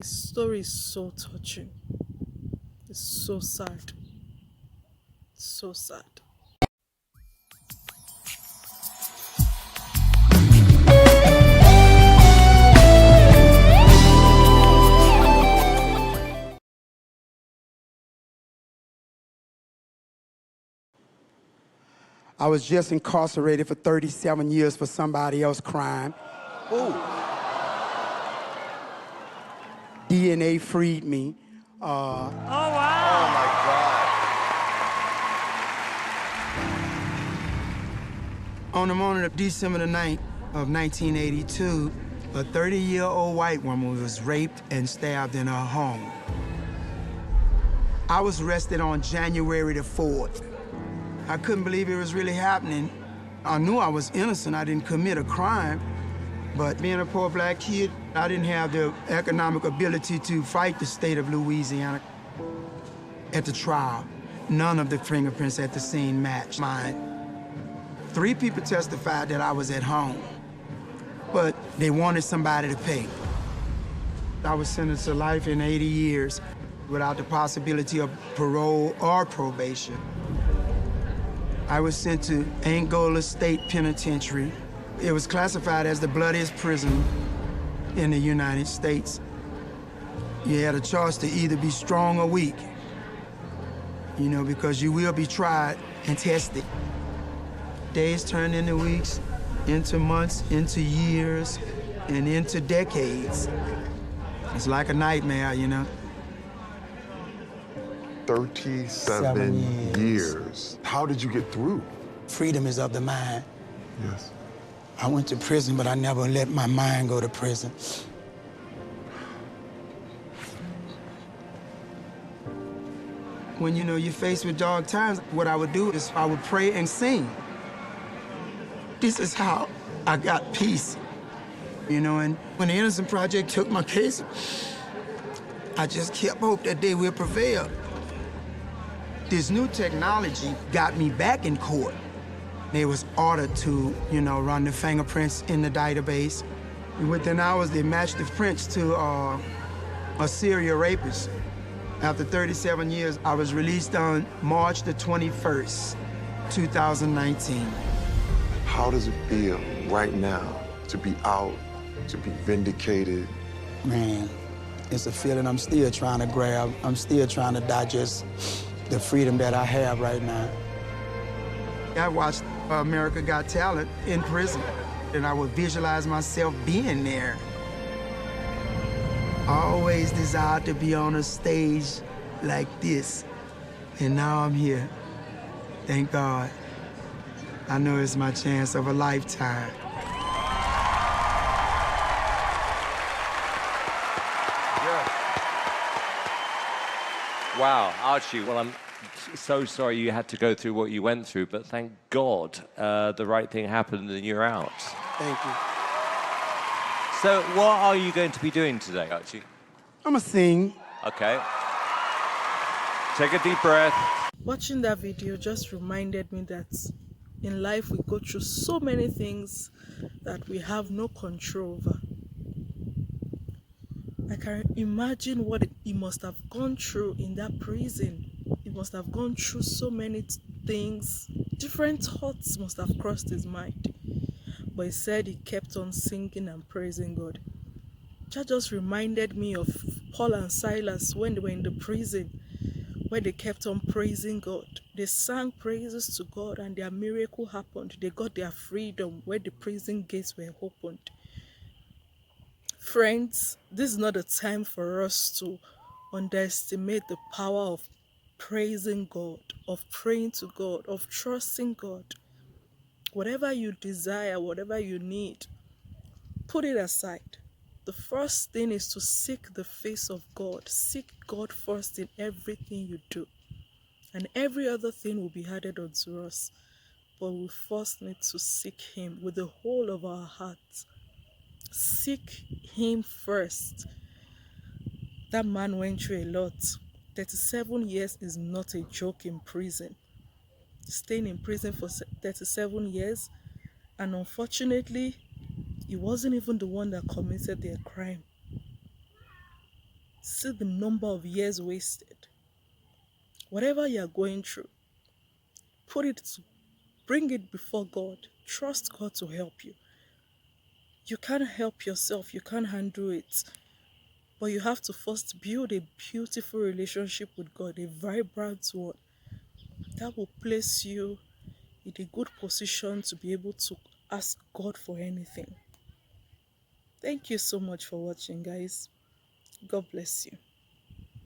His story is so touching. It's so sad. So sad. I was just incarcerated for 37 years for somebody else's crime. Ooh. DNA freed me. Oh my God. On the morning of December the 9th of 1982, a 30-year-old white woman was raped and stabbed in her home. I was arrested on January the 4th. I couldn't believe it was really happening. I knew I was innocent. I didn't commit a crime. But being a poor black kid, I didn't have the economic ability to fight the state of Louisiana. At the trial, none of the fingerprints at the scene matched mine. 3 people testified that I was at home, but they wanted somebody to pay. I was sentenced to life in 80 years without the possibility of parole or probation. I was sent to Angola State Penitentiary. It was classified as the bloodiest prison in the United States. You had a choice to either be strong or weak, because you will be tried and tested. Days turned into weeks, into months, into years, and into decades. It's like a nightmare, 37 years. How did you get through? Freedom is of the mind. Yes. I went to prison, but I never let my mind go to prison. When, you're faced with dark times, what I would do is I would pray and sing. This is how I got peace, and when the Innocent Project took my case, I just kept hope that they will prevail. This new technology got me back in court. They was ordered to, run the fingerprints in the database. Within hours, they matched the prints to a serial rapist. After 37 years, I was released on March the 21st, 2019. How does it feel right now to be out, to be vindicated? Man, it's a feeling I'm still trying to grab. I'm still trying to digest the freedom that I have right now. I watched America Got Talent in prison, and I would visualize myself being there. I always desired to be on a stage like this, and now I'm here. Thank God. I know it's my chance of a lifetime. Wow, Archie, well, I'm so sorry you had to go through what you went through, but thank God the right thing happened and you're out. Thank you. So what are you going to be doing today, Archie? I'm gonna sing. Okay. Take a deep breath. Watching that video just reminded me that in life we go through so many things that we have no control over. I can imagine what he must have gone through in that prison. He must have gone through so many things. Different thoughts must have crossed his mind. But he said he kept on singing and praising God. That just reminded me of Paul and Silas when they were in the prison, where they kept on praising God. They sang praises to God and their miracle happened. They got their freedom where the prison gates were opened. Friends, this is not a time for us to underestimate the power of praising God, of praying to God, of trusting God. Whatever you desire, whatever you need, put it aside. The first thing is to seek the face of God. Seek God first in everything you do. And every other thing will be added unto us. But we first need to seek Him with the whole of our hearts. Seek Him first. That man went through a lot. 37 years is not a joke in prison. Staying in prison for 37 years, and unfortunately, he wasn't even the one that committed their crime. See the number of years wasted. Whatever you are going through, bring it before God. Trust God to help you. You can't help yourself, you can't handle it. But you have to first build a beautiful relationship with God, a vibrant one, that will place you in a good position to be able to ask God for anything. Thank you so much for watching, guys. God bless you.